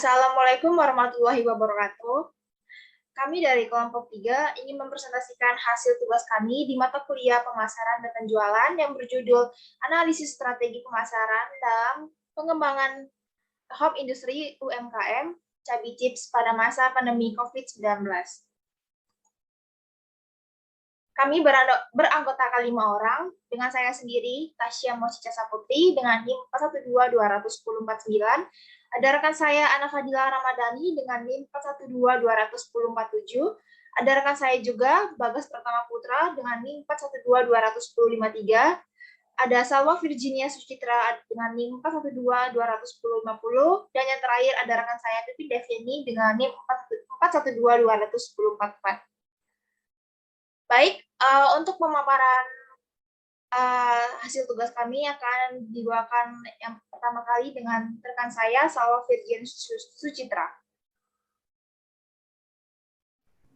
Assalamualaikum warahmatullahi wabarakatuh. Kami dari kelompok 3 ingin mempresentasikan hasil tugas kami di mata kuliah pemasaran dan penjualan yang berjudul Analisis Strategi Pemasaran dan Pengembangan Hub Industri UMKM Cabi Chips pada masa pandemi COVID-19. Kami beranggotakan 5 orang, dengan saya sendiri, Tasya Mosica Saputri, dengan NIM 412-210-49, ada rekan saya, Ana Fadila Ramadhani, dengan NIM 412-210-47, ada rekan saya juga, Bagas Pratama Putra, dengan NIM 412-210-53, ada Salwa Virginia Sucitra dengan NIM 412-210-50, dan yang terakhir ada rekan saya, Pipin Deviani, dengan NIM 412-210-44. Baik, untuk pemaparan hasil tugas kami akan dibawakan yang pertama kali dengan rekan saya, Salwa Virgin Sucitra.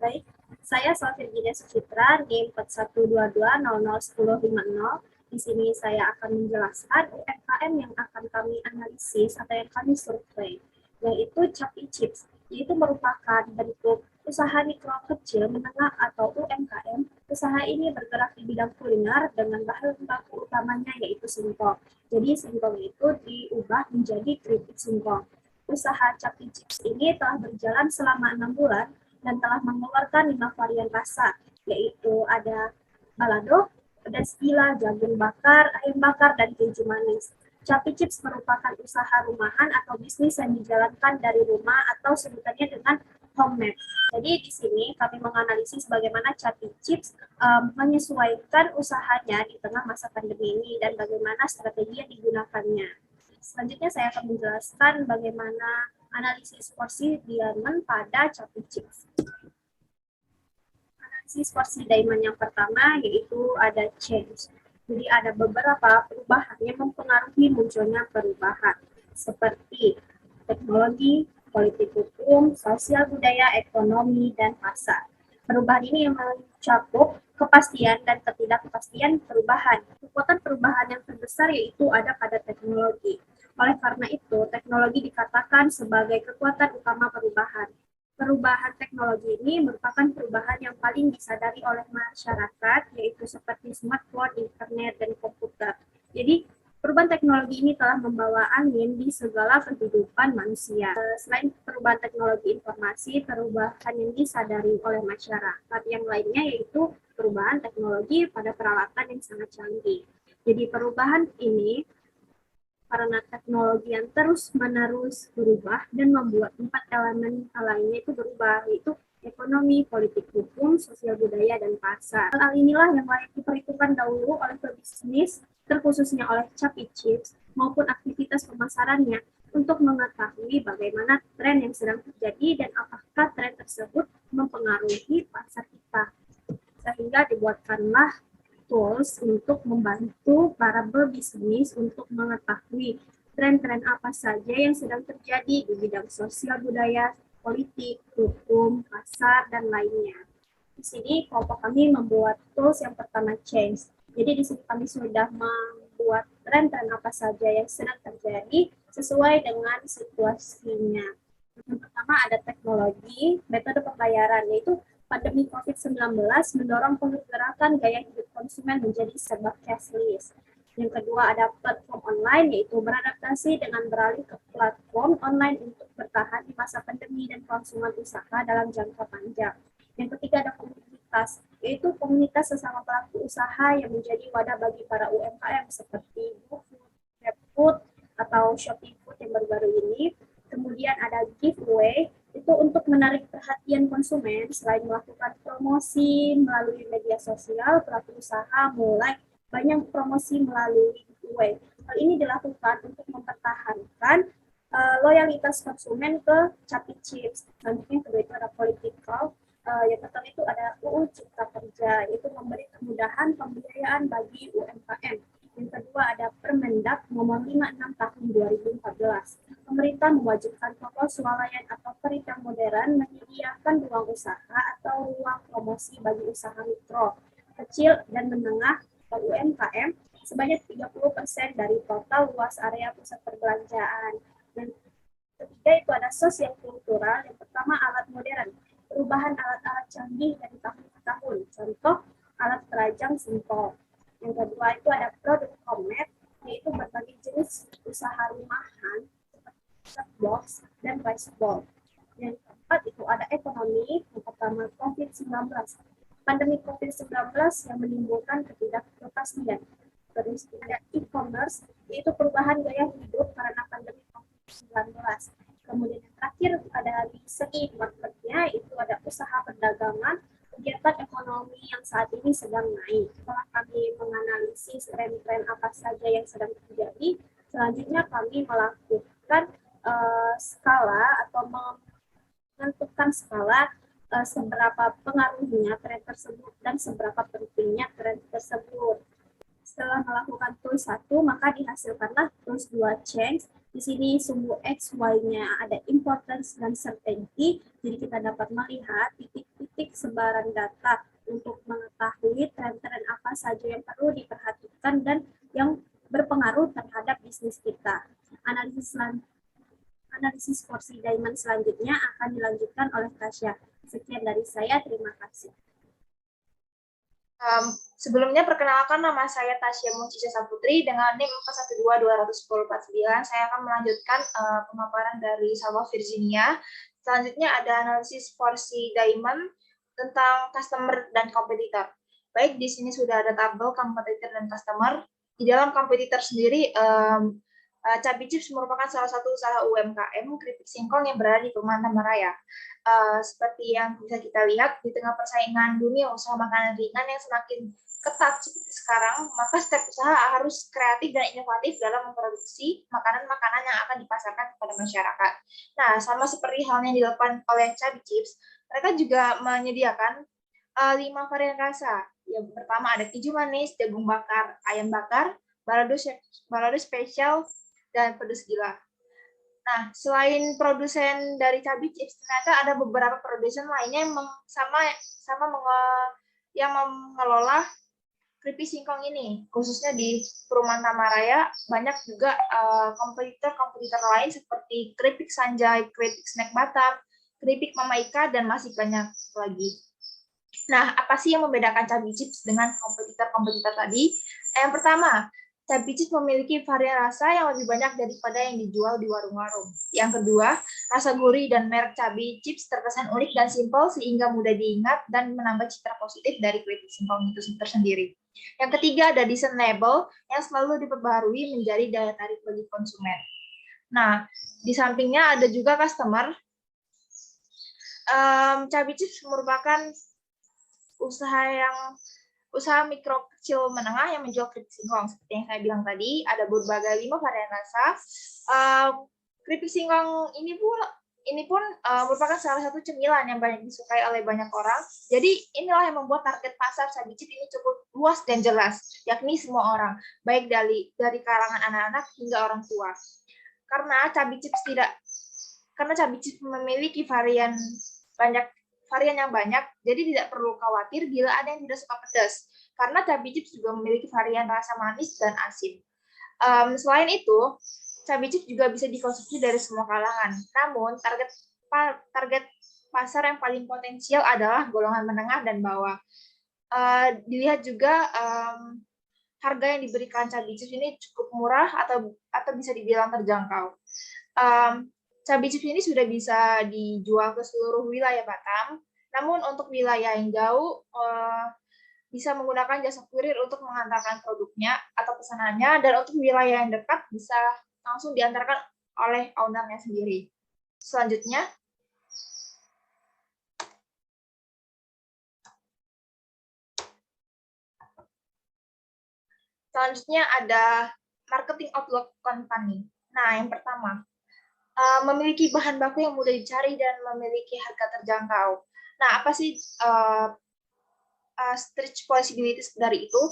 Baik, saya Salwa Virginia Sucitra, NIM 4122001050. Di sini saya akan menjelaskan UMKM yang akan kami analisis atau yang kami survei, yaitu Cabi Chips, yaitu merupakan bentuk usaha mikro kecil menengah atau UMKM. Usaha ini bergerak di bidang kuliner dengan bahan baku utamanya yaitu singkong. Jadi singkong itu diubah menjadi keripik singkong. Usaha Cabi Chips ini telah berjalan selama 6 bulan dan telah mengeluarkan 5 varian rasa, yaitu ada balado, pedas gila, jagung bakar, ayam bakar, dan keju manis. Cabi Chips merupakan usaha rumahan atau bisnis yang dijalankan dari rumah atau sebutannya dengan homemade. Jadi di sini kami menganalisis bagaimana Cabi Chips menyesuaikan usahanya di tengah masa pandemi ini dan bagaimana strategi yang digunakannya. Selanjutnya saya akan menjelaskan bagaimana analisis porsi diamond pada Cabi Chips. Analisis porsi diamond yang pertama yaitu ada change. Jadi ada beberapa perubahan yang mempengaruhi munculnya perubahan seperti teknologi, politik hukum, sosial budaya, ekonomi, dan pasar. Perubahan ini yang mencakup kepastian dan ketidakpastian perubahan. Kekuatan perubahan yang terbesar yaitu ada pada teknologi. Oleh karena itu, teknologi dikatakan sebagai kekuatan utama perubahan. Perubahan teknologi ini merupakan perubahan yang paling disadari oleh masyarakat, yaitu seperti smartphone, internet, dan komputer. Jadi, perubahan teknologi ini telah membawa angin di segala kehidupan manusia. Selain perubahan teknologi informasi, perubahan yang disadari oleh masyarakat yang lainnya yaitu perubahan teknologi pada peralatan yang sangat canggih. Jadi perubahan ini karena teknologi yang terus-menerus berubah dan membuat 4 elemen lainnya itu berubah, yaitu ekonomi, politik hukum, sosial budaya, dan pasar. Hal inilah yang layak diperhitungkan dahulu oleh pebisnis, terkhususnya oleh Cabi Chips, maupun aktivitas pemasarannya, untuk mengetahui bagaimana tren yang sedang terjadi dan apakah tren tersebut mempengaruhi pasar kita. Sehingga dibuatkanlah tools untuk membantu para pebisnis untuk mengetahui tren-tren apa saja yang sedang terjadi di bidang sosial budaya, politik, hukum, pasar, dan lainnya. Di sini kelompok kami membuat tools yang pertama change. Jadi di sini kami sudah membuat tren-tren apa saja yang sedang terjadi sesuai dengan situasinya. Yang pertama ada teknologi, metode pembayaran, yaitu pandemi COVID-19 mendorong pergerakan gaya hidup konsumen menjadi serba cashless. Yang kedua ada platform online, yaitu beradaptasi dengan beralih ke platform online untuk bertahan di masa pandemi dan kelangsungan usaha dalam jangka panjang. Yang ketiga ada komunitas, yaitu komunitas sesama pelaku usaha yang menjadi wadah bagi para UMKM seperti GoFood, GrabFood, atau Shopee Food yang baru-baru ini. Kemudian ada giveaway, itu untuk menarik perhatian konsumen. Selain melakukan promosi melalui media sosial, pelaku usaha mulai banyak promosi melalui giveaway. Hal ini dilakukan untuk mempertahankan loyalitas konsumen ke Cabi Chips. Selanjutnya kedua itu ada political. Yang pertama itu ada UU Cipta Kerja, yaitu memberi kemudahan pembiayaan bagi UMKM. Yang kedua ada Permendak nomor 56 tahun 2014. Pemerintah mewajibkan toko swalayan atau retail modern menyediakan ruang usaha atau ruang promosi bagi usaha mikro, kecil, dan menengah atau UMKM sebanyak 30% dari total luas area pusat perbelanjaan. Dan ketiga itu ada sosial kultural. Yang pertama alat modern, perubahan alat-alat canggih dari tahun ke tahun. Contoh alat perajang simpel. Yang kedua itu ada produk homemade, yaitu berbagai jenis usaha rumahan seperti set box dan rice bowl. Yang keempat itu ada ekonomi. Yang pertama COVID-19. Pandemi COVID-19 yang menimbulkan ketidakpastian. Terus ada e-commerce, yaitu perubahan gaya hidup karena pandemi COVID-19. Kemudian yang terakhir ada di segi marketnya, itu ada usaha perdagangan, kegiatan ekonomi yang saat ini sedang naik. Setelah kami menganalisis tren-tren apa saja yang sedang terjadi, selanjutnya kami melakukan skala atau menentukan skala seberapa pengaruhnya tren tersebut dan seberapa pentingnya tren tersebut. Setelah melakukan tools 1, maka dihasilkanlah tools 2 change. Di sini sumbu X, Y-nya ada importance dan certainty. Jadi kita dapat melihat titik-titik sebaran data untuk mengetahui tren-tren apa saja yang perlu diperhatikan dan yang berpengaruh terhadap bisnis kita. Analisis porsi diamond selanjutnya akan dilanjutkan oleh Tasya. Sekian dari saya, terima kasih. Sebelumnya perkenalkan, nama saya Tasya Muncica Saputri dengan NIM 412-210-49. Saya akan melanjutkan pemaparan dari Salwa Virginia. Selanjutnya ada analisis porsi diamond tentang customer dan kompetitor. Baik, di sini sudah ada tabel kompetitor dan customer. Di dalam kompetitor sendiri, Cabai Chips merupakan salah satu usaha UMKM keripik singkong yang berada di Perumahan Tamaraya. Seperti yang bisa kita lihat, di tengah persaingan dunia usaha makanan ringan yang semakin ketat seperti sekarang, maka setiap usaha harus kreatif dan inovatif dalam memproduksi makanan-makanan yang akan dipasarkan kepada masyarakat. Nah, sama seperti halnya yang dilakukan oleh Cabai Chips, mereka juga menyediakan 5 varian rasa. Yang pertama ada keju manis, jagung bakar, ayam bakar, balado spesial, dan pedas gila. Nah, selain produsen dari Cabai Chips, ternyata ada beberapa produsen lainnya yang mengelola keripik singkong ini. Khususnya di Perumahan Tamaraya, banyak juga kompetitor lain seperti keripik Sanjay, keripik Snack Batam, keripik Mama Ika, dan masih banyak lagi. Nah, apa sih yang membedakan Cabai Chips dengan kompetitor-kompetitor tadi? Yang pertama, Cabai Chips memiliki varian rasa yang lebih banyak daripada yang dijual di warung-warung. Yang kedua, rasa gurih dan merek Cabai Chips terkesan unik dan simpel sehingga mudah diingat dan menambah citra positif dari keripik singkong itu tersendiri. Yang ketiga, ada desain label yang selalu diperbaharui menjadi daya tarik bagi konsumen. Nah, di sampingnya ada juga customer. Cabai Chips merupakan usaha mikro kecil menengah yang menjual keripik singkong. Seperti yang saya bilang tadi, ada berbagai 5 varian rasa. Keripik singkong ini pun merupakan salah satu cemilan yang banyak disukai oleh banyak orang. Jadi inilah yang membuat target pasar Cabai Chips ini cukup luas dan jelas, yakni semua orang, baik dari kalangan anak-anak hingga orang tua. Karena Cabai Chips memiliki varian yang banyak, jadi tidak perlu khawatir bila ada yang tidak suka pedas, karena Cabai Chips juga memiliki varian rasa manis dan asin. Selain itu, Cabai Chips juga bisa dikonsumsi dari semua kalangan. Namun, target pasar yang paling potensial adalah golongan menengah dan bawah. Dilihat juga harga yang diberikan Cabai Chips ini cukup murah atau bisa dibilang terjangkau. Cabai Chips ini sudah bisa dijual ke seluruh wilayah Batam, namun untuk wilayah yang jauh bisa menggunakan jasa kurir untuk mengantarkan produknya atau pesanannya, dan untuk wilayah yang dekat bisa langsung diantarkan oleh ownernya sendiri. Selanjutnya ada marketing outlook company. Nah, yang pertama, memiliki bahan baku yang mudah dicari dan memiliki harga terjangkau. Nah, apa sih stretch possibilities dari itu?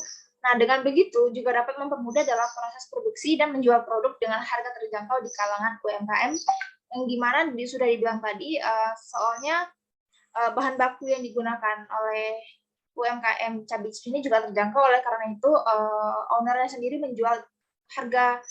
Nah, dengan begitu juga dapat mempermudah dalam proses produksi dan menjual produk dengan harga terjangkau di kalangan UMKM, yang gimana sudah dibilang tadi, soalnya bahan baku yang digunakan oleh UMKM Cabai Chips ini juga terjangkau, oleh karena itu ownernya sendiri menjual harga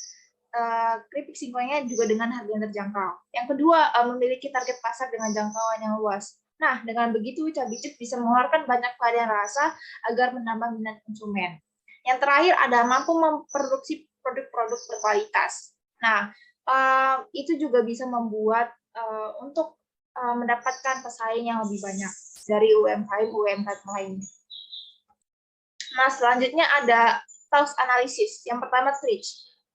keripik singkongnya juga dengan harga yang terjangkau. Yang kedua, memiliki target pasar dengan jangkauan yang luas. Nah, dengan begitu Cabai Chips bisa mengeluarkan banyak varian rasa agar menambah minat konsumen. Yang terakhir ada mampu memproduksi produk-produk berkualitas. Nah, itu juga bisa membuat untuk mendapatkan pesaing yang lebih banyak dari UMKM lainnya. Nah, selanjutnya ada task analisis. Yang pertama threat.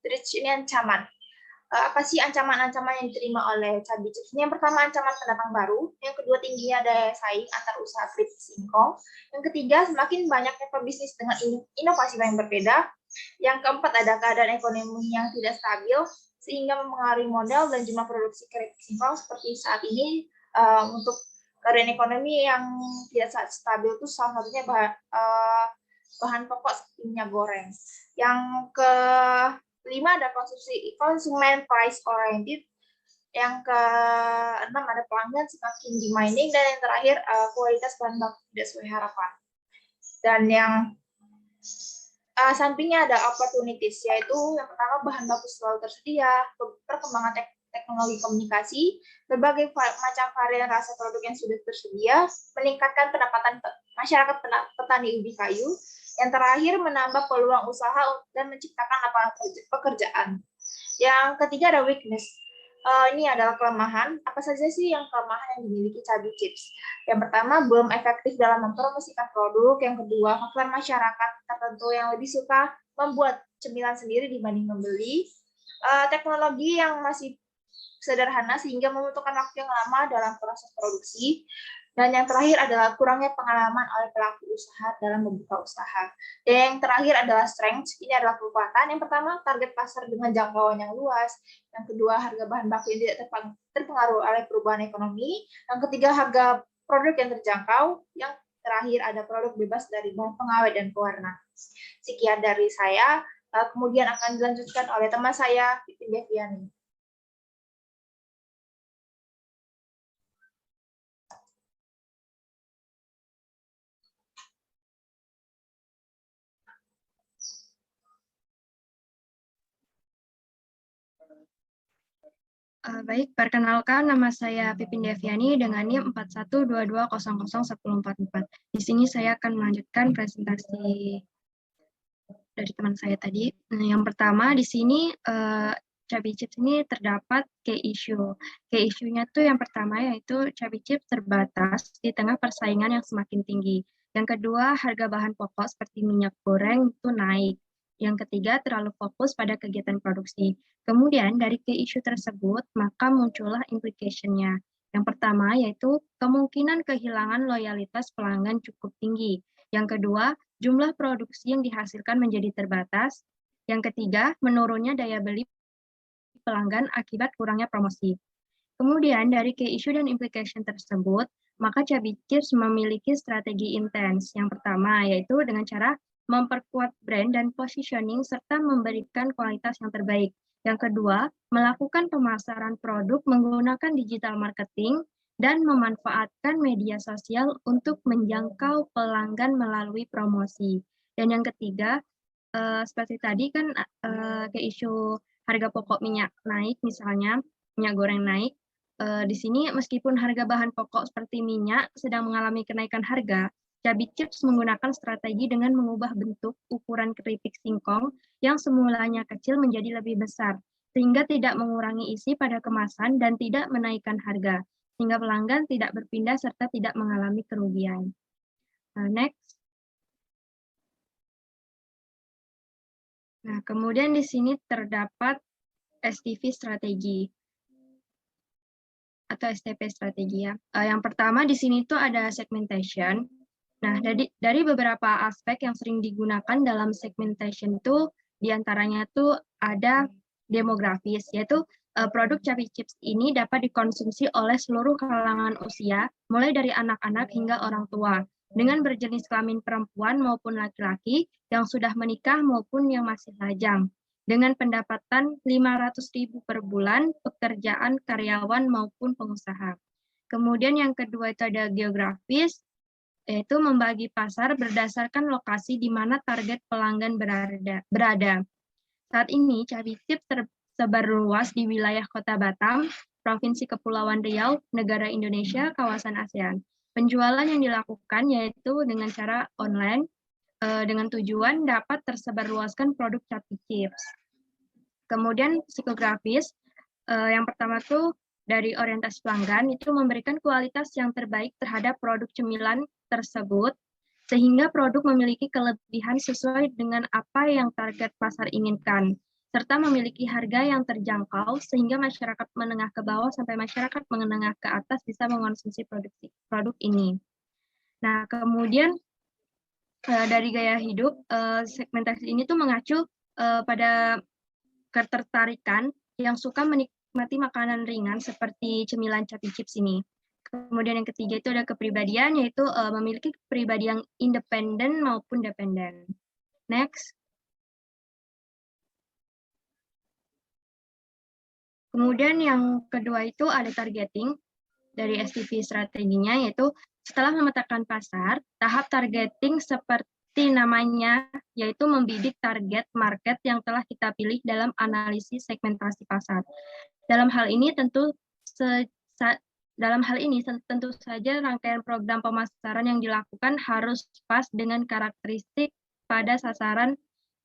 Threat ini ancaman. Apa sih ancaman-ancaman yang diterima oleh Cabai Chips? Yang pertama ancaman pendatang baru, yang kedua tingginya daya saing antar usaha keripik singkong, yang ketiga semakin banyaknya pebisnis dengan inovasi yang berbeda, yang keempat ada keadaan ekonomi yang tidak stabil sehingga mempengaruhi modal dan jumlah produksi keripik singkong seperti saat ini. Untuk keadaan ekonomi yang tidak stabil itu salah satunya bahan pokok seperti minyak goreng. Yang kelima ada konsumen price oriented. Yang keenam ada pelanggan semakin demanding, dan yang terakhir kualitas bahan baku tidak sesuai harapan. Dan yang sampingnya ada opportunities, yaitu yang pertama bahan baku selalu tersedia, perkembangan teknologi komunikasi, berbagai macam varian rasa produk yang sudah tersedia, meningkatkan pendapatan masyarakat petani ubi kayu, yang terakhir menambah peluang usaha dan menciptakan lapangan pekerjaan. Yang ketiga ada weakness. Ini adalah kelemahan. Apa saja sih yang kelemahan yang dimiliki Cabai Chips? Yang pertama, belum efektif dalam mempromosikan produk. Yang kedua, faktor masyarakat tertentu yang lebih suka membuat cemilan sendiri dibanding membeli. Teknologi yang masih sederhana sehingga membutuhkan waktu yang lama dalam proses produksi. Dan yang terakhir adalah kurangnya pengalaman oleh pelaku usaha dalam membuka usaha. Dan yang terakhir adalah strength, ini adalah kekuatan. Yang pertama, target pasar dengan jangkauan yang luas. Yang kedua, harga bahan baku yang tidak terpengaruh oleh perubahan ekonomi. Yang ketiga, harga produk yang terjangkau. Yang terakhir, ada produk bebas dari bahan pengawet dan pewarna. Sekian dari saya, kemudian akan dilanjutkan oleh teman saya, Pipin Deviani. Baik, perkenalkan nama saya Pipin Deviani dengan NIM 4122001044. Di sini saya akan melanjutkan presentasi dari teman saya tadi. Nah, yang pertama di sini Cabai Chips ini terdapat key issue. Key issue-nya tuh yang pertama yaitu Cabai Chips terbatas di tengah persaingan yang semakin tinggi. Yang kedua, harga bahan pokok seperti minyak goreng itu naik. Yang ketiga, terlalu fokus pada kegiatan produksi. Kemudian dari key issue tersebut, maka muncullah implication-nya. Yang pertama yaitu kemungkinan kehilangan loyalitas pelanggan cukup tinggi. Yang kedua, jumlah produksi yang dihasilkan menjadi terbatas. Yang ketiga, menurunnya daya beli pelanggan akibat kurangnya promosi. Kemudian dari key issue dan implication tersebut, maka Cabai Chips memiliki strategi intens. Yang pertama yaitu dengan cara memperkuat brand dan positioning serta memberikan kualitas yang terbaik. Yang kedua, melakukan pemasaran produk menggunakan digital marketing dan memanfaatkan media sosial untuk menjangkau pelanggan melalui promosi. Dan yang ketiga, seperti tadi kan ke isu harga pokok minyak naik, misalnya minyak goreng naik. Di sini meskipun harga bahan pokok seperti minyak sedang mengalami kenaikan harga, Cabai Chips menggunakan strategi dengan mengubah bentuk ukuran keripik singkong yang semulanya kecil menjadi lebih besar, sehingga tidak mengurangi isi pada kemasan dan tidak menaikkan harga, sehingga pelanggan tidak berpindah serta tidak mengalami kerugian. Next. Nah, kemudian di sini terdapat STP strategi atau STP strategi ya. Yang pertama di sini tuh ada segmentation. Nah, dari beberapa aspek yang sering digunakan dalam segmentation itu diantaranya tuh ada demografis, yaitu produk Cabai Chips ini dapat dikonsumsi oleh seluruh kalangan usia, mulai dari anak-anak hingga orang tua, dengan berjenis kelamin perempuan maupun laki-laki yang sudah menikah maupun yang masih lajang, dengan pendapatan 500.000 per bulan, pekerjaan karyawan maupun pengusaha. Kemudian yang kedua itu ada geografis, yaitu membagi pasar berdasarkan lokasi di mana target pelanggan berada. Saat ini Cabai Chips tersebar luas di wilayah Kota Batam, Provinsi Kepulauan Riau, negara Indonesia, kawasan ASEAN. Penjualan yang dilakukan yaitu dengan cara online, dengan tujuan dapat tersebarluaskan produk Capi Chips. Kemudian psikografis, yang pertama tuh dari orientasi pelanggan itu memberikan kualitas yang terbaik terhadap produk cemilan tersebut, sehingga produk memiliki kelebihan sesuai dengan apa yang target pasar inginkan, serta memiliki harga yang terjangkau sehingga masyarakat menengah ke bawah sampai masyarakat menengah ke atas bisa mengonsumsi produk ini. Nah, kemudian dari gaya hidup, segmentasi ini tuh mengacu pada ketertarikan yang suka menikmati makanan ringan seperti cemilan Capi Chips ini. Kemudian yang ketiga itu ada kepribadian, yaitu memiliki pribadi yang independen maupun dependen. Next. Kemudian yang kedua itu ada targeting dari STV strateginya, yaitu setelah memetakan pasar, tahap targeting seperti namanya, yaitu membidik target market yang telah kita pilih dalam analisis segmentasi pasar. Dalam hal ini tentu saja rangkaian program pemasaran yang dilakukan harus pas dengan karakteristik pada sasaran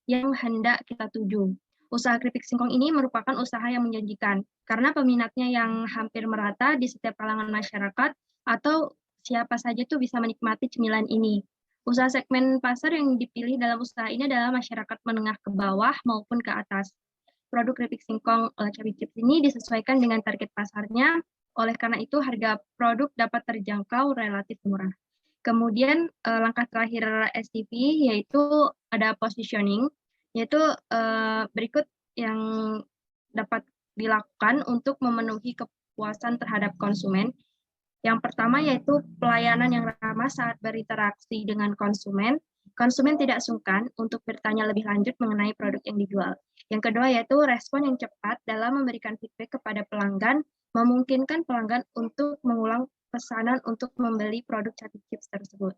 yang hendak kita tuju. Usaha keripik singkong ini merupakan usaha yang menjanjikan, karena peminatnya yang hampir merata di setiap kalangan masyarakat, atau siapa saja tuh bisa menikmati cemilan ini. Usaha segmen pasar yang dipilih dalam usaha ini adalah masyarakat menengah ke bawah maupun ke atas. Produk keripik singkong Capi Chips ini disesuaikan dengan target pasarnya, oleh karena itu harga produk dapat terjangkau relatif murah. Kemudian langkah terakhir STV yaitu ada positioning, yaitu berikut yang dapat dilakukan untuk memenuhi kepuasan terhadap konsumen. Yang pertama yaitu pelayanan yang ramah saat berinteraksi dengan konsumen. Konsumen tidak sungkan untuk bertanya lebih lanjut mengenai produk yang dijual. Yang kedua yaitu respon yang cepat dalam memberikan feedback kepada pelanggan, memungkinkan pelanggan untuk mengulang pesanan untuk membeli produk Capi Chips tersebut.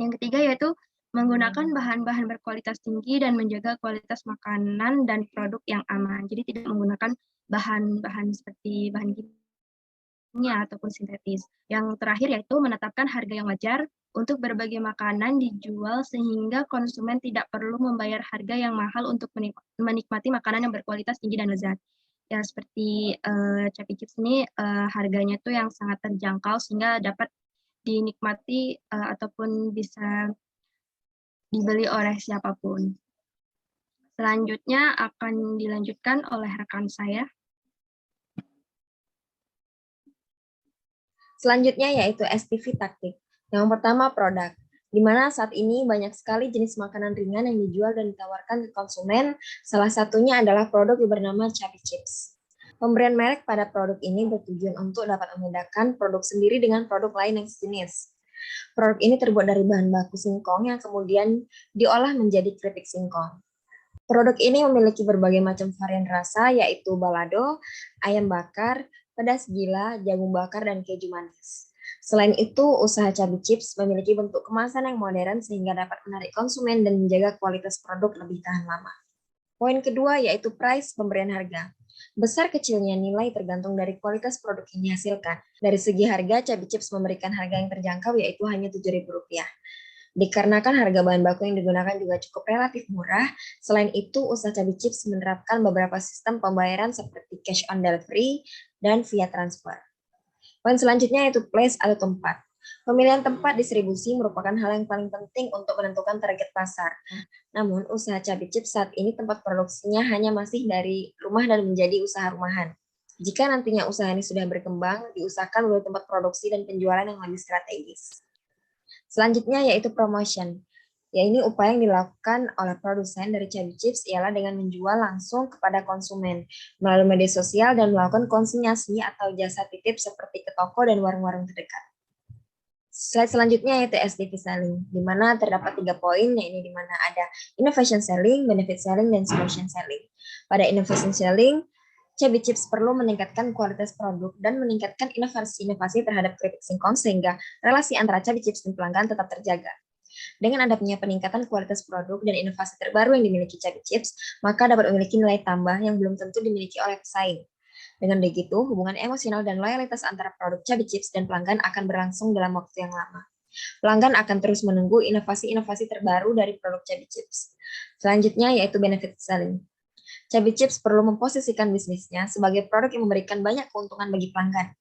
Yang ketiga yaitu menggunakan bahan-bahan berkualitas tinggi dan menjaga kualitas makanan dan produk yang aman. Jadi tidak menggunakan bahan-bahan seperti bahan kimia ataupun sintetis. Yang terakhir yaitu menetapkan harga yang wajar untuk berbagai makanan dijual sehingga konsumen tidak perlu membayar harga yang mahal untuk menikmati makanan yang berkualitas tinggi dan lezat. Ya seperti Capi Chips ini harganya tuh yang sangat terjangkau sehingga dapat dinikmati ataupun bisa dibeli oleh siapapun. Selanjutnya akan dilanjutkan oleh rekan saya. Selanjutnya yaitu STV taktik. Yang pertama produk, di mana saat ini banyak sekali jenis makanan ringan yang dijual dan ditawarkan ke konsumen. Salah satunya adalah produk yang bernama Capi Chips. Pemberian merek pada produk ini bertujuan untuk dapat membedakan produk sendiri dengan produk lain yang sejenis. Produk ini terbuat dari bahan baku singkong yang kemudian diolah menjadi keripik singkong. Produk ini memiliki berbagai macam varian rasa, yaitu balado, ayam bakar, pedas gila, jagung bakar, dan keju manis. Selain itu, usaha Capi Chips memiliki bentuk kemasan yang modern sehingga dapat menarik konsumen dan menjaga kualitas produk lebih tahan lama. Poin kedua yaitu price, pemberian harga. Besar kecilnya nilai tergantung dari kualitas produk yang dihasilkan. Dari segi harga, Capi Chips memberikan harga yang terjangkau yaitu hanya Rp7.000. Dikarenakan harga bahan baku yang digunakan juga cukup relatif murah, selain itu usaha Capi Chips menerapkan beberapa sistem pembayaran seperti cash on delivery dan via transfer. Poin selanjutnya yaitu place atau tempat. Pemilihan tempat distribusi merupakan hal yang paling penting untuk menentukan target pasar. Namun, usaha Capi Chips saat ini tempat produksinya hanya masih dari rumah dan menjadi usaha rumahan. Jika nantinya usaha ini sudah berkembang, diusahakan melalui tempat produksi dan penjualan yang lebih strategis. Selanjutnya yaitu promotion. Ya, ini upaya yang dilakukan oleh produsen dari Capi Chips ialah dengan menjual langsung kepada konsumen melalui media sosial dan melakukan konsinyasi atau jasa titip seperti ke toko dan warung-warung terdekat. Slide selanjutnya yaitu STV selling, di mana terdapat 3 poin, yaitu di mana ada innovation selling, benefit selling, dan solution selling. Pada innovation selling, Capi Chips perlu meningkatkan kualitas produk dan meningkatkan inovasi-inovasi terhadap keripik singkong sehingga relasi antara Capi Chips dan pelanggan tetap terjaga. Dengan adanya peningkatan kualitas produk dan inovasi terbaru yang dimiliki Chubby Chips, maka dapat memiliki nilai tambah yang belum tentu dimiliki oleh pesaing. Dengan begitu, hubungan emosional dan loyalitas antara produk Chubby Chips dan pelanggan akan berlangsung dalam waktu yang lama. Pelanggan akan terus menunggu inovasi-inovasi terbaru dari produk Chubby Chips. Selanjutnya yaitu benefit selling. Chubby Chips perlu memposisikan bisnisnya sebagai produk yang memberikan banyak keuntungan bagi pelanggan.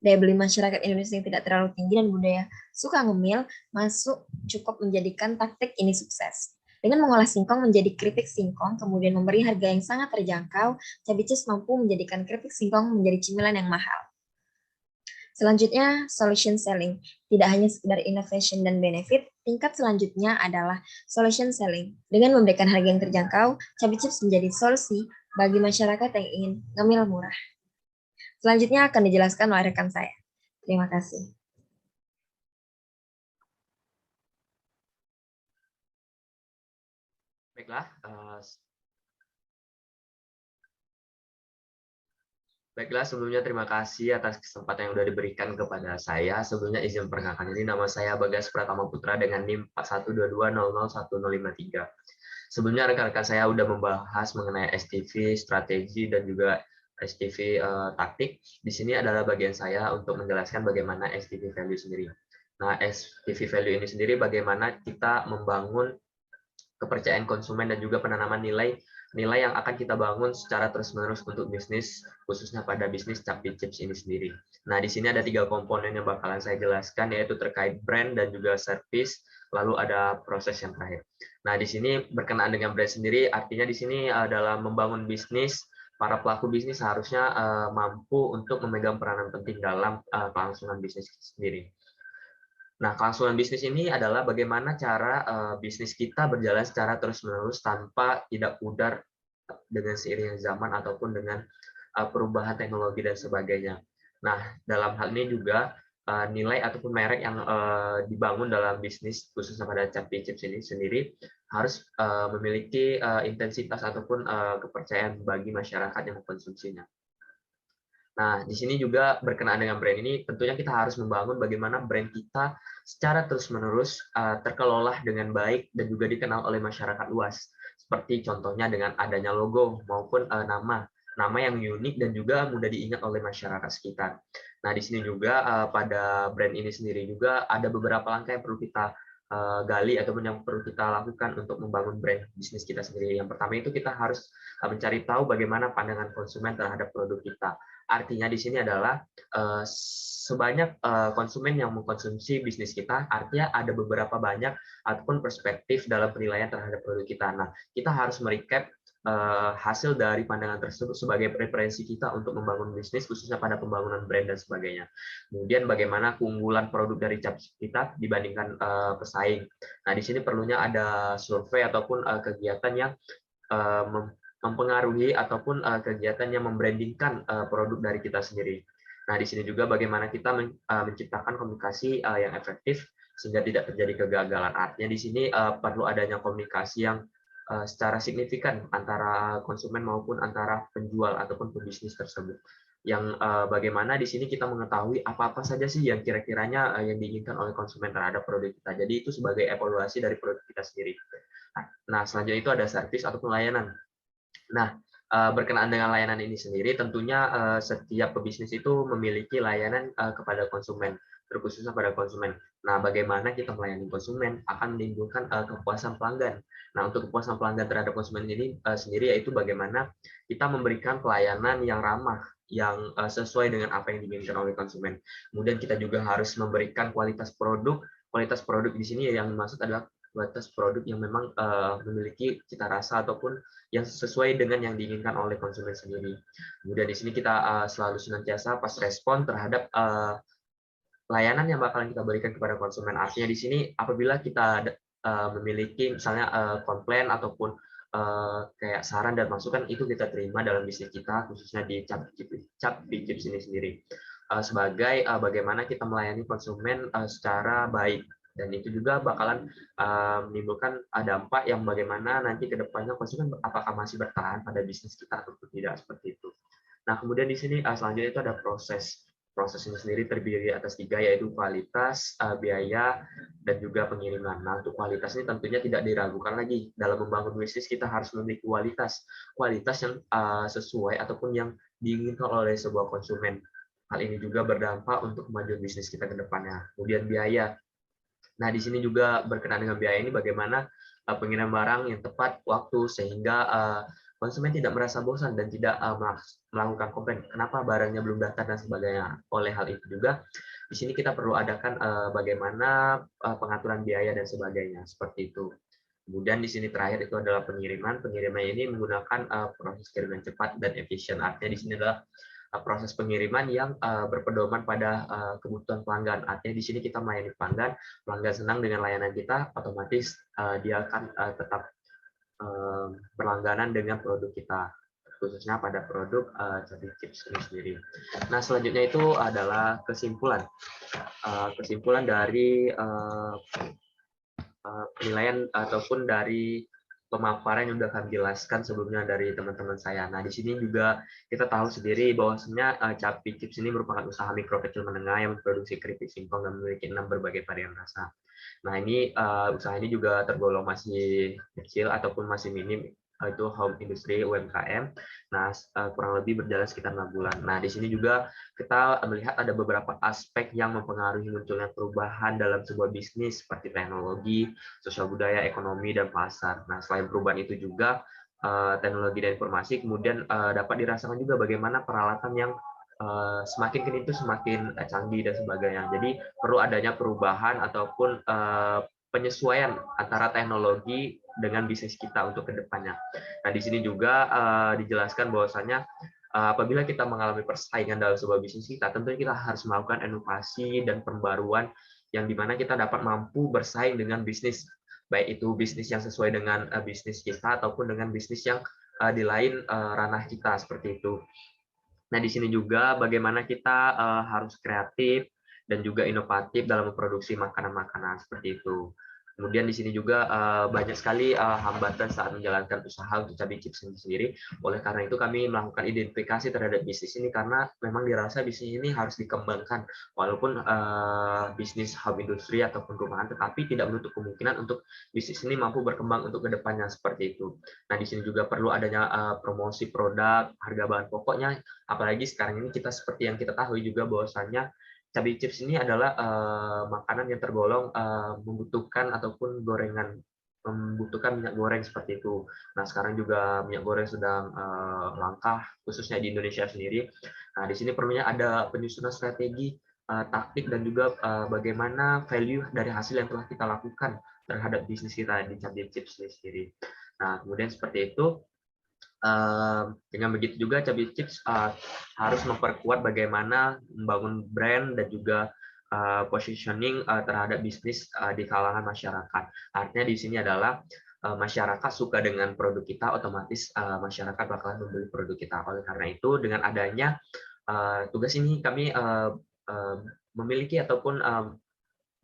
Daya beli masyarakat Indonesia yang tidak terlalu tinggi dan budaya suka ngemil masuk cukup menjadikan taktik ini sukses. Dengan mengolah singkong menjadi keripik singkong, kemudian memberi harga yang sangat terjangkau, Chubby Chips mampu menjadikan keripik singkong menjadi cemilan yang mahal. Selanjutnya, solution selling. Tidak hanya sekedar innovation dan benefit, tingkat selanjutnya adalah solution selling. Dengan memberikan harga yang terjangkau, Chubby Chips menjadi solusi bagi masyarakat yang ingin ngemil murah. Selanjutnya akan dijelaskan oleh rekan saya. Terima kasih. Baiklah, sebelumnya terima kasih atas kesempatan yang sudah diberikan kepada saya. Sebelumnya izin perkenalkan, ini nama saya Bagas Pratama Putra dengan NIM 4122001053. Sebelumnya rekan-rekan saya sudah membahas mengenai STV, strategi, dan juga STV taktik. Di sini adalah bagian saya untuk menjelaskan bagaimana STV value sendiri. Nah, STV value ini sendiri bagaimana kita membangun kepercayaan konsumen dan juga penanaman nilai yang akan kita bangun secara terus-menerus untuk bisnis, khususnya pada bisnis Chubby Chips ini sendiri. Nah, di sini ada 3 komponen yang bakalan saya jelaskan, yaitu terkait brand dan juga service, lalu ada proses yang terakhir. Nah, di sini berkenaan dengan brand sendiri, artinya di sini dalam membangun bisnis, para pelaku bisnis seharusnya mampu untuk memegang peranan penting dalam kelangsungan bisnis sendiri. Nah, kelangsungan bisnis ini adalah bagaimana cara bisnis kita berjalan secara terus-menerus tanpa tidak pudar dengan seiringnya zaman ataupun dengan perubahan teknologi dan sebagainya. Nah, dalam hal ini juga nilai ataupun merek yang dibangun dalam bisnis, khususnya pada Chubby Chips ini sendiri, harus memiliki intensitas ataupun kepercayaan bagi masyarakat yang mengkonsumsinya. Nah, di sini juga berkenaan dengan brand ini, tentunya kita harus membangun bagaimana brand kita secara terus-menerus terkelola dengan baik dan juga dikenal oleh masyarakat luas. Seperti contohnya dengan adanya logo maupun nama yang unik dan juga mudah diingat oleh masyarakat sekitar. Nah, di sini juga pada brand ini sendiri juga ada beberapa langkah yang perlu kita gali ataupun yang perlu kita lakukan untuk membangun brand bisnis kita sendiri. Yang pertama itu kita harus mencari tahu bagaimana pandangan konsumen terhadap produk kita. Artinya di sini adalah sebanyak konsumen yang mengkonsumsi bisnis kita, artinya ada beberapa banyak ataupun perspektif dalam penilaian terhadap produk kita. Nah, kita harus merecap hasil dari pandangan tersebut sebagai preferensi kita untuk membangun bisnis, khususnya pada pembangunan brand dan sebagainya. Kemudian bagaimana keunggulan produk dari Chubby kita dibandingkan pesaing. Nah, di sini perlunya ada survei ataupun kegiatan yang mempengaruhi ataupun kegiatan yang membrandingkan produk dari kita sendiri. Nah, di sini juga bagaimana kita menciptakan komunikasi yang efektif sehingga tidak terjadi kegagalan. Artinya di sini perlu adanya komunikasi yang secara signifikan antara konsumen maupun antara penjual ataupun pebisnis tersebut. Yang bagaimana di sini kita mengetahui apa-apa saja sih yang kira-kiranya yang diinginkan oleh konsumen terhadap produk kita. Jadi itu sebagai evaluasi dari produk kita sendiri. Nah, selanjutnya itu ada servis ataupun layanan. Nah, berkenaan dengan layanan ini sendiri, tentunya setiap pebisnis itu memiliki layanan kepada konsumen, terkhususnya pada konsumen. Nah, bagaimana kita melayani konsumen akan menimbulkan kepuasan pelanggan. Nah, untuk kepuasan pelanggan terhadap konsumen ini sendiri yaitu bagaimana kita memberikan pelayanan yang ramah, yang sesuai dengan apa yang diinginkan oleh konsumen. Kemudian kita juga harus memberikan kualitas produk. Kualitas produk di sini yang dimaksud adalah kualitas produk yang memang memiliki cita rasa ataupun yang sesuai dengan yang diinginkan oleh konsumen sendiri. Kemudian di sini kita selalu senantiasa pas respon terhadap layanan yang bakalan kita berikan kepada konsumen. Artinya di sini apabila kita memiliki misalnya komplain ataupun kayak saran dan masukan, itu kita terima dalam bisnis kita, khususnya di Chubby Chips ini sendiri. Sebagai bagaimana kita melayani konsumen secara baik. Dan itu juga bakalan menimbulkan dampak yang bagaimana nanti ke depannya konsumen apakah masih bertahan pada bisnis kita atau tidak, seperti itu. Nah, kemudian di sini selanjutnya itu ada proses. Proses ini sendiri terdiri atas 3, yaitu kualitas, biaya, dan juga pengiriman. Nah, untuk kualitas ini tentunya tidak diragukan lagi. Dalam membangun bisnis, kita harus memiliki kualitas yang sesuai ataupun yang diinginkan oleh sebuah konsumen. Hal ini juga berdampak untuk kemajuan bisnis kita ke depannya. Kemudian biaya. Nah, di sini juga berkenaan dengan biaya ini bagaimana pengiriman barang yang tepat waktu sehingga konsumen tidak merasa bosan dan tidak melakukan komplain kenapa barangnya belum datang dan sebagainya. Oleh hal itu juga di sini kita perlu adakan bagaimana pengaturan biaya dan sebagainya seperti itu. Kemudian di sini terakhir itu adalah pengiriman. Pengiriman ini menggunakan proses kiriman cepat dan efisien. Artinya di sini adalah proses pengiriman yang berpedoman pada kebutuhan pelanggan. Artinya di sini kita melayani pelanggan, pelanggan senang dengan layanan kita, otomatis dia akan tetap berlangganan dengan produk kita, khususnya pada produk Cabai Chips ini sendiri. Nah, selanjutnya itu adalah kesimpulan. Kesimpulan dari penilaian ataupun dari pemaparan yang sudah kami jelaskan sebelumnya dari teman-teman saya. Nah, di sini juga kita tahu sendiri bahwasanya Cabai Chips ini merupakan usaha mikro kecil menengah yang memproduksi keripik singkong dan memiliki 6 berbagai varian rasa. Nah, ini usaha ini juga tergolong masih kecil ataupun masih minim, itu home industry UMKM. Nah, kurang lebih berjalan sekitar 6 bulan. Nah, di sini juga kita melihat ada beberapa aspek yang mempengaruhi munculnya perubahan dalam sebuah bisnis seperti teknologi, sosial budaya, ekonomi, dan pasar. Nah, selain perubahan itu juga teknologi dan informasi, kemudian dapat dirasakan juga bagaimana peralatan yang semakin kini itu semakin canggih dan sebagainya. Jadi perlu adanya perubahan ataupun penyesuaian antara teknologi dengan bisnis kita untuk kedepannya. Nah, di sini juga dijelaskan bahwasanya apabila kita mengalami persaingan dalam sebuah bisnis kita, tentunya kita harus melakukan inovasi dan pembaruan yang dimana kita dapat mampu bersaing dengan bisnis, baik itu bisnis yang sesuai dengan bisnis kita ataupun dengan bisnis yang di lain ranah kita seperti itu. Nah, di sini juga bagaimana kita harus kreatif dan juga inovatif dalam memproduksi makanan-makanan seperti itu. Kemudian di sini juga banyak sekali hambatan saat menjalankan usaha untuk Cabai Chips sendiri. Oleh karena itu kami melakukan identifikasi terhadap bisnis ini karena memang dirasa bisnis ini harus dikembangkan walaupun bisnis home industri ataupun rumahan, tetapi tidak menutup kemungkinan untuk bisnis ini mampu berkembang untuk kedepannya seperti itu. Nah, di sini juga perlu adanya promosi produk, harga bahan pokoknya, apalagi sekarang ini kita seperti yang kita tahu juga bahwasanya Cabai Chips ini adalah makanan yang tergolong membutuhkan ataupun membutuhkan minyak goreng seperti itu. Nah, sekarang juga minyak goreng sedang langka, khususnya di Indonesia sendiri. Nah, di sini perlunya ada penyusunan strategi, taktik, dan juga bagaimana value dari hasil yang telah kita lakukan terhadap bisnis kita di Cabai Chips ini sendiri. Nah, kemudian seperti itu. Dengan begitu juga Cabai Chips harus memperkuat bagaimana membangun brand dan juga positioning terhadap bisnis di kalangan masyarakat. Artinya di sini adalah masyarakat suka dengan produk kita, otomatis masyarakat bakalan membeli produk kita. Oleh karena itu, dengan adanya tugas ini kami memiliki ataupun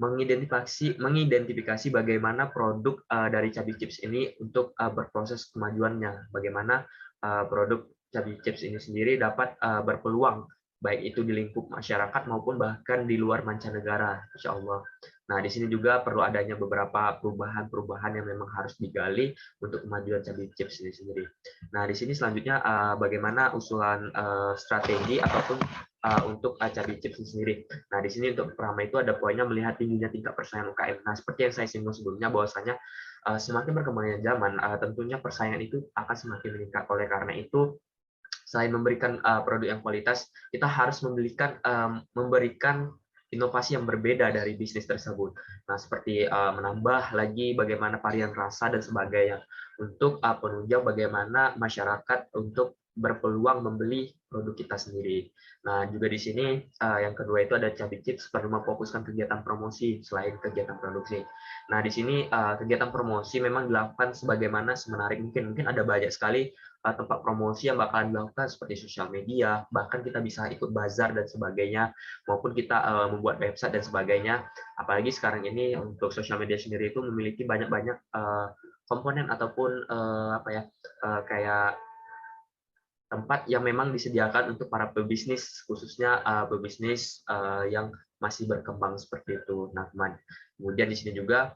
mengidentifikasi bagaimana produk dari Cabai Chips ini untuk berproses kemajuannya, bagaimana produk Cabai Chips ini sendiri dapat berpeluang baik itu di lingkup masyarakat maupun bahkan di luar mancanegara, insya Allah. Nah, di sini juga perlu adanya beberapa perubahan-perubahan yang memang harus digali untuk kemajuan Cabai Chips ini sendiri. Nah, di sini selanjutnya bagaimana usulan strategi ataupun untuk Cabai Chips sendiri. Nah, di sini untuk pertama itu ada poinnya melihat tingginya tingkat persaingan UKM. Nah, seperti yang saya singgung sebelumnya bahwasanya semakin berkembangnya zaman, tentunya persaingan itu akan semakin meningkat. Oleh karena itu, selain memberikan produk yang kualitas, kita harus memberikan inovasi yang berbeda dari bisnis tersebut. Nah, seperti menambah lagi bagaimana varian rasa dan sebagainya untuk penunjang bagaimana masyarakat untuk berpeluang membeli produk kita sendiri. Nah, juga di sini yang kedua itu ada Cabai Chips perlu memfokuskan kegiatan promosi selain kegiatan produksi. Nah, di sini kegiatan promosi memang dilakukan sebagaimana semenarik mungkin. Mungkin ada banyak sekali tempat promosi yang bakalan dilakukan seperti sosial media, bahkan kita bisa ikut bazar dan sebagainya, maupun kita membuat website dan sebagainya. Apalagi sekarang ini untuk sosial media sendiri itu memiliki banyak-banyak komponen ataupun kayak tempat yang memang disediakan untuk para pebisnis, khususnya pebisnis yang masih berkembang seperti itu. Nah, kemudian di sini juga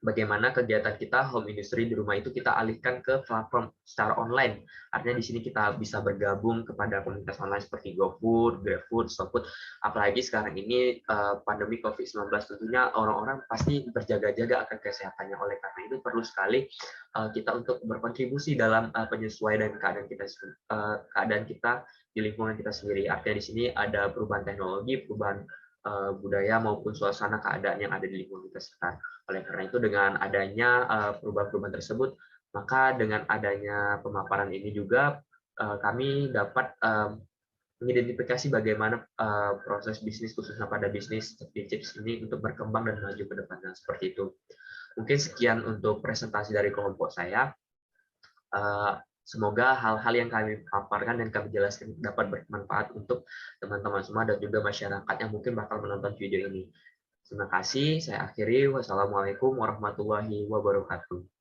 bagaimana kegiatan kita home industry di rumah itu kita alihkan ke platform secara online. Artinya di sini kita bisa bergabung kepada komunitas online seperti GoFood, GrabFood, StockFood. Apalagi sekarang ini pandemi COVID-19 tentunya orang-orang pasti berjaga-jaga akan kesehatannya. Oleh karena itu perlu sekali kita untuk berkontribusi dalam penyesuaian keadaan kita di lingkungan kita sendiri. Artinya di sini ada perubahan teknologi, perubahan budaya maupun suasana keadaan yang ada di lingkungan kita sekitar. Oleh karena itu dengan adanya perubahan-perubahan tersebut, maka dengan adanya pemaparan ini juga kami dapat mengidentifikasi bagaimana proses bisnis khususnya pada bisnis Chappy Chips ini untuk berkembang dan maju ke depannya seperti itu. Mungkin sekian untuk presentasi dari kelompok saya. Semoga hal-hal yang kami paparkan dan kami jelaskan dapat bermanfaat untuk teman-teman semua dan juga masyarakat yang mungkin bakal menonton video ini. Terima kasih, saya akhiri. Wassalamualaikum warahmatullahi wabarakatuh.